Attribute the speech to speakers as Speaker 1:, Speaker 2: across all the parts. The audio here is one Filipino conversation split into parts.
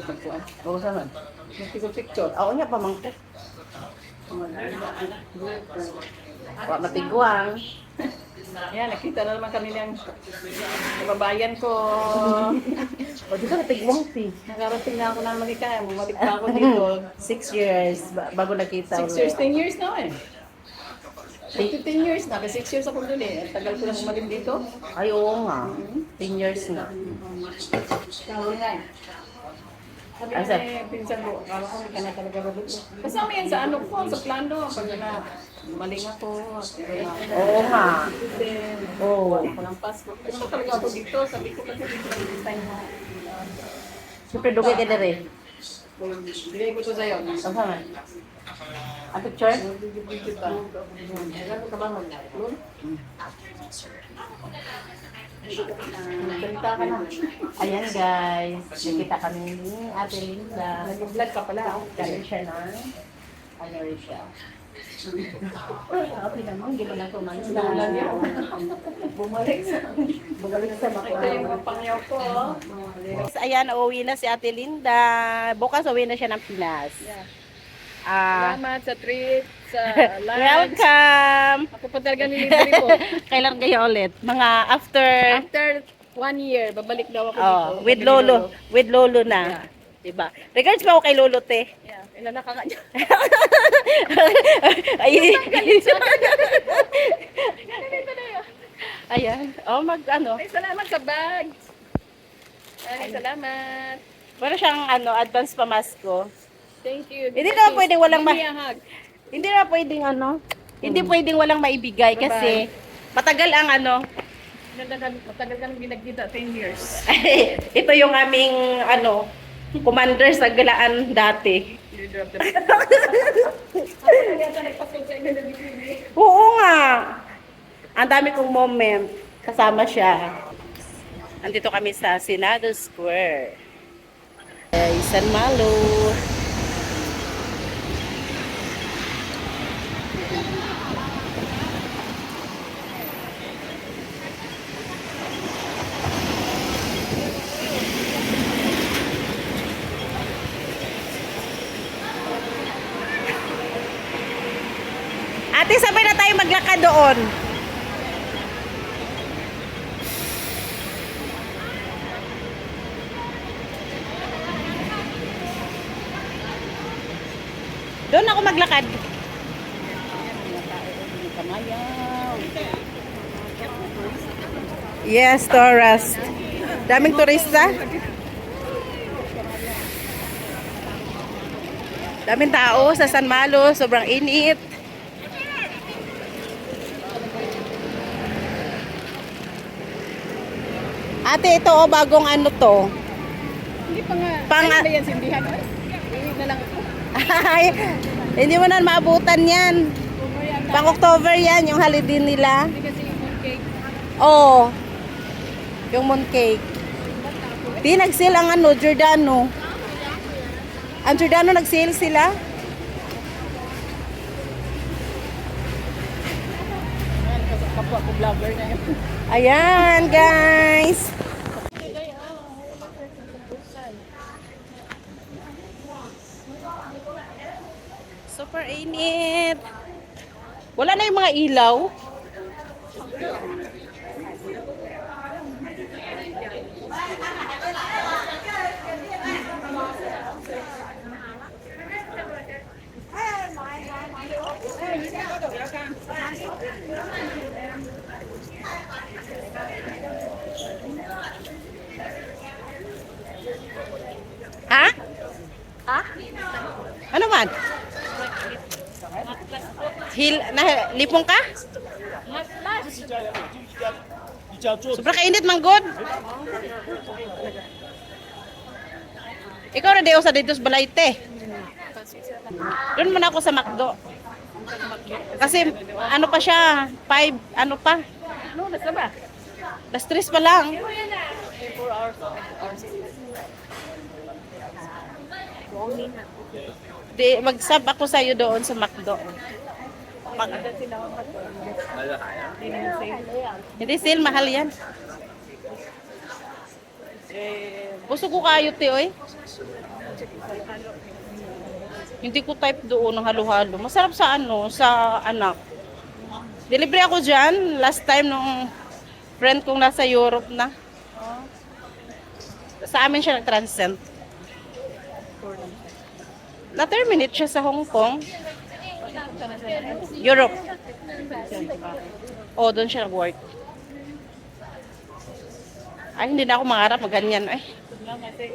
Speaker 1: magkuhan. Oo, saan? Picture. Oo niya, pamangkot. Wala matigwang. Yan, nakita na naman kami ng kababayan ko. O, dito natigwang si. Nakarating na ako na Amerika. Bumalik pa ako dito. 6 years bago nakita. 6 years, 10 years na eh. 10 years na. Kasi 6 years ako dun eh. Tagal ko lang umalim dito. Ay, oo nga. 10 years na. Kawin na eh. Sabi niya, pinsan ko, akala ko ka na talaga robot. Kasama yan sa ano ko, sa plano. Pag na, maling ako. Oo nga. Oo. Ako ng passport. Gusto talaga ako dito. Sabi ko kasi dito lang design mo. Siyempre, dugay ka na rin. Bigay ko ito sa'yo. Saan nga? Ang picture? Gano'n ka ba mag-upload? Nagsalita ka na. Ayan guys, nakita kami ni Ate Linda. Nag-vlog ka pala. Galing siya na. Ano rin siya. Okay naman, hindi mo lang kumain. Bumalik sa makita. Ito yung mga pangyaw ko. Ayan, uuwi na si Ate Linda. Bukas uuwi na siya ng Pinas. Salamat sa treat, sa lunch. Welcome! Ako pa talaga nilibili po. Kailan kayo ulit? Mga after 1 year, babalik daw ako dito. With Lolo na. Yeah. Diba? Regards pa ako kay Lolo, te. Yeah. Ilan na ka nga niya. Ayan. Oh, ano. Ay, salamat sa bags. Ay, salamat. Para siyang advance pamasko. Thank you. Hindi na pwedeng walang hindi na pwedeng hindi pwedeng walang maibigay kasi matagal ang matagal kang binagkita 10 years. Ito yung aming commander sa galaan dati. Oo nga. Ang dami kong moment kasama siya. Andito kami sa Senado Square. San Malo. Ate, sabay na tayo maglakad doon. Doon ako maglakad. Yes, tourist. Daming turista. Daming tao sa San Malo. Sobrang init. Ate, ito bagong to. Hindi pa nga. Ano yan, sindihan? Hindi na lang ako. Hindi mo na maabutan yan. Pang October yan, yung holiday nila. Hindi kasi yung mooncake. Oo. Yung mooncake. Di nag-sale ang Giordano. Ang Giordano nag-sale sila. Kapwa ko vlogger na yun. Ayan, guys. Super init. Wala na yung mga ilaw. Ha? Ha? Ano man? Lipong ka? Sobra kainit manggod. Ikaw na deo sa dito sa Balayte. Doon muna ako sa McDo. Kasi pa siya, 5 pa? Ano na ba? Last 3 pa lang. 4 hours. Di, mag-sub ako sa'yo doon sa McDo. Hindi sale, mahal yan.
Speaker 2: Busog ko kayo, te, oy. Hindi ko type doon ng halo-halo. Masarap sa ano, sa anak. Delivery ako dyan. Last time nung friend kong nasa Europe na. Sa amin siya nag-transcend. Na-terminate siya sa Hong Kong. Europe. Oh, doon siya nag-work. Ay, hindi na ako mangarap ganyan. Ay,
Speaker 1: Lang kasi,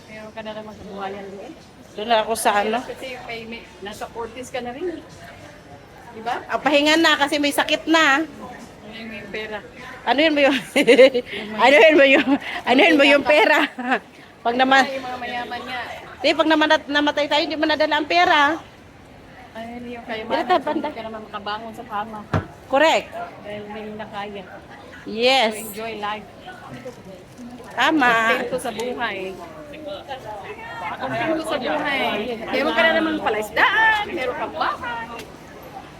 Speaker 1: mayroon ka na naman kabuhayan doon.
Speaker 2: doon na ako sa ano.
Speaker 1: Kasi nasa 40s ka na rin. Diba?
Speaker 2: Ang pahinga na kasi may sakit na.
Speaker 1: Ano yung pera?
Speaker 2: Ano yun ba yung ano yun ba yung pera? Pag naman,
Speaker 1: Ay, yung mga mayaman nga.
Speaker 2: pag namatay tayo, hindi mo nadala ang pera.
Speaker 1: Ayun yung
Speaker 2: Banda,
Speaker 1: kayamanan.
Speaker 2: banda.
Speaker 1: Hindi ka naman makabangon sa kama.
Speaker 2: Correct.
Speaker 1: Dahil hindi na kaya. So,
Speaker 2: Yes.
Speaker 1: enjoy life.
Speaker 2: Tama.
Speaker 1: Kontento sa buhay. Kontento sa buhay. Meron ka na naman pala isdaan. Meron kang bahay.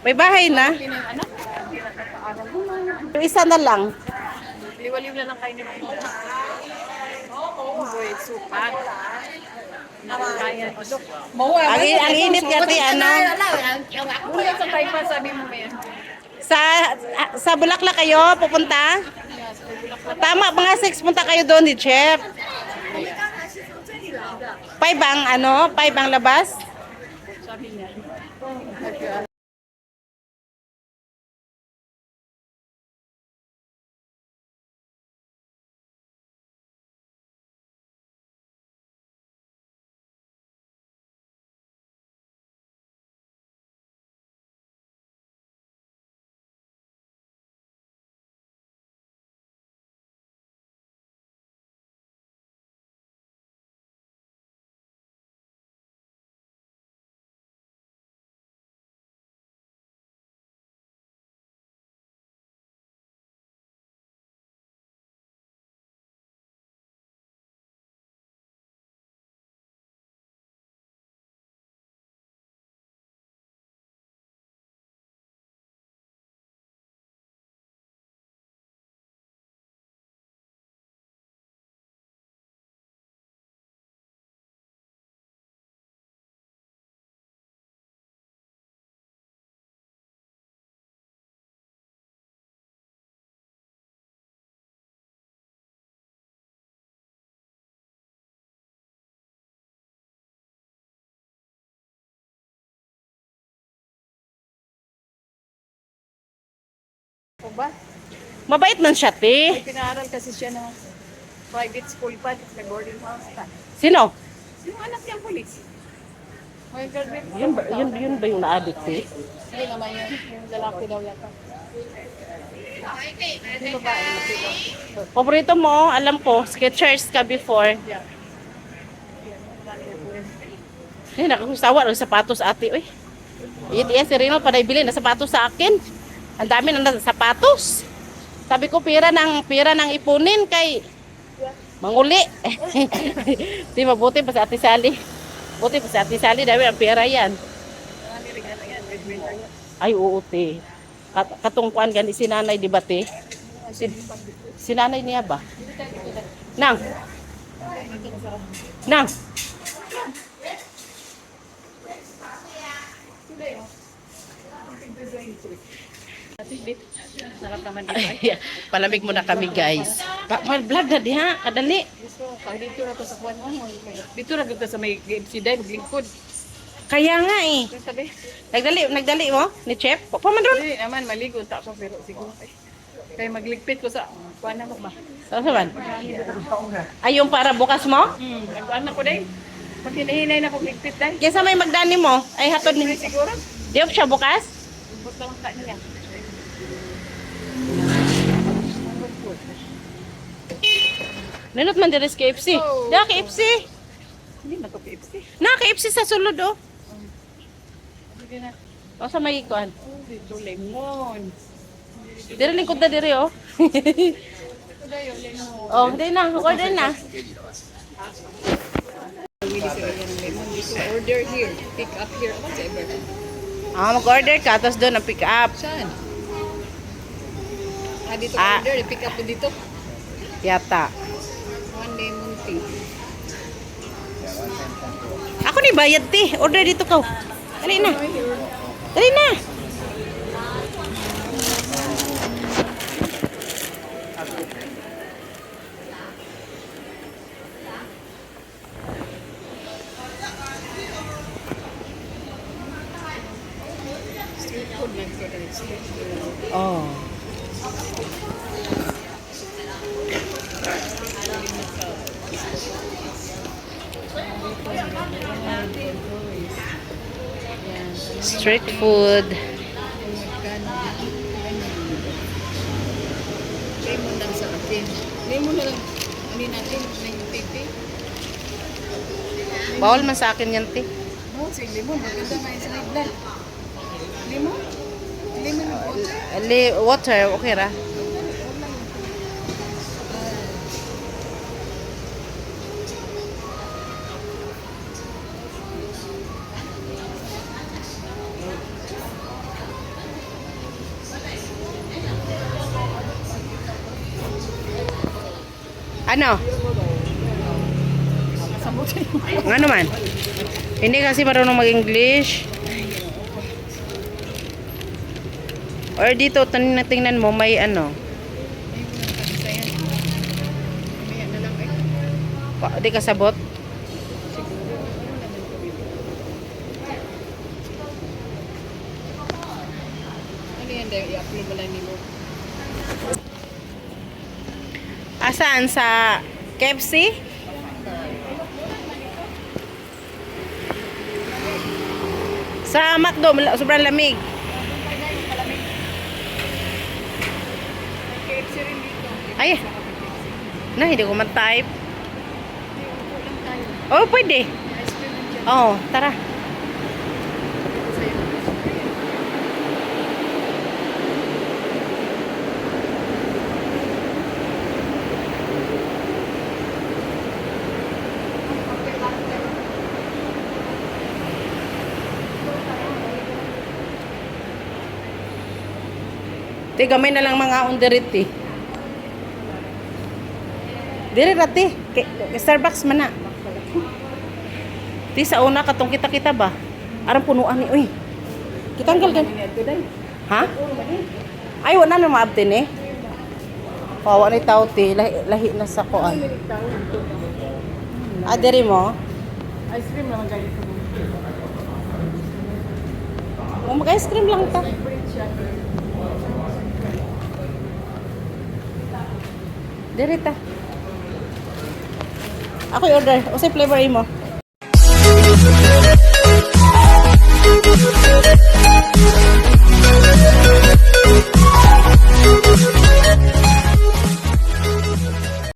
Speaker 2: May bahay na.
Speaker 1: Sino yung anak? Pinagpapaaral mo na.
Speaker 2: Yung isa na lang.
Speaker 1: Liwaliw na lang kayo ni Mama. Boy, supat. Nakakaya ito.
Speaker 2: Ang init kasi ano.
Speaker 1: Kuya sa Taipa, sabi mo ba yan?
Speaker 2: Sa Bulaklak kayo pupunta? Tama, mga 6 punta kayo doon ni Chef. 5 ang labas.
Speaker 1: Sabi niya. O ba?
Speaker 2: Mabait man siya, te.
Speaker 1: May pinaaral kasi siya ng private school pa, sa boarding house pa.
Speaker 2: Sino?
Speaker 1: Yung anak niyang polis. May graduate pa.
Speaker 2: Yun ba yung na-addict, te?
Speaker 1: Hindi naman yun. Yung lalaki daw yata. Yung babae na sila.
Speaker 2: Paborito mo, alam ko, Skechers ka before.
Speaker 1: Yeah.
Speaker 2: Ay, nakakusawa ng sapatos ate, oy. Iya, si Rino pa bili na sapatos sa akin. Ang dami ng sapatos. Sabi ko, pira ng ipunin kay manguli. Di mabuti pa sa Ate Sally. Buti pa sa Ate Sally, dami ang pera yan. Ay, oo, te. Katungkuan gani si nanay, di ba, te? Si nanay niya ba? Nang. Nang.
Speaker 1: Sarap naman dito.
Speaker 2: Ay, palamig muna kami, guys. Vlog na diha, kadali.
Speaker 1: Pag dito na to sa kuwan mo. Dito na dito sa may GMC Dive, lingkod.
Speaker 2: Kaya nga eh.
Speaker 1: Sabi,
Speaker 2: Nagdali mo ni Chef? Paman doon.
Speaker 1: hindi naman maligo ta ko pero siguro kaya magligpit ko sa kuwan na mo ba?
Speaker 2: Saan saman? Ay, yung para bukas mo?
Speaker 1: Nagkuhan na ko din. Pag hinahinay na kong ligpit dahil.
Speaker 2: Kaya sa may magdani mo? Ay, hatod ni...
Speaker 1: Siguro,
Speaker 2: Di siya bukas?
Speaker 1: bukod lang ka niya.
Speaker 2: Nanot man diri sa KFC.
Speaker 1: Oh.
Speaker 2: Da KFC.
Speaker 1: Hindi na to KFC.
Speaker 2: Na KFC sa sulod oh.
Speaker 1: Sige na.
Speaker 2: O sa may kuan.
Speaker 1: Dito lemon.
Speaker 2: Diri lingkod na diri oh.
Speaker 1: Ito na yun, lemon.
Speaker 2: Oh, di na, order na.
Speaker 1: Pili sila ng lemon. Dito order here. Pick up here. Whatever.
Speaker 2: Mag-order ka tapos doon ang pick up.
Speaker 1: Saan? Dito
Speaker 2: Ah.
Speaker 1: order. Pick up po dito.
Speaker 2: Yata.
Speaker 1: 1
Speaker 2: may bayad, ti. Order dito ka. Dali na. Dali na. Oh. Street food.
Speaker 1: Lemon lang sa akin. Lemon na lang. Hindi natin na yung pipi.
Speaker 2: Bawal man sa akin yan, ti.
Speaker 1: No, si lemon. Maganda nga yung sa high blood. Lemon? Lemon with water?
Speaker 2: Water, okay ra. Ano?
Speaker 1: Sabutin.
Speaker 2: Ano man? Hindi kasi marunong mag-English. Or dito, tingnan mo, may ano.
Speaker 1: Mamaya na lang eh.
Speaker 2: Di kasabot.
Speaker 1: Ano yan dahil i-upload mo lang nilo.
Speaker 2: Asaan? Sa KFC? Sa McDo, sobrang lamig.
Speaker 1: KFC rin dito.
Speaker 2: Ay, na, hindi ko man-type.
Speaker 1: Upo lang tayo.
Speaker 2: Oh, pwede.
Speaker 1: Ice cream nandiyan.
Speaker 2: Oh, tara.
Speaker 1: Sa'yo.
Speaker 2: Te, gamay na lang mga underit, eh. Dire rati. Starbucks man na. Ti, sa una, katong kita-kita ba? Arang punuan ni, uy. Kitanggal gan. Ha? Ay, wala na maabtin, eh. Kawa ni tao, ti. Lahi na sa koan. Ah, dire mo?
Speaker 1: Ice cream naman kayo.
Speaker 2: Mag-ice cream lang ta. Dire ta. Ako order. O sa flavor mo?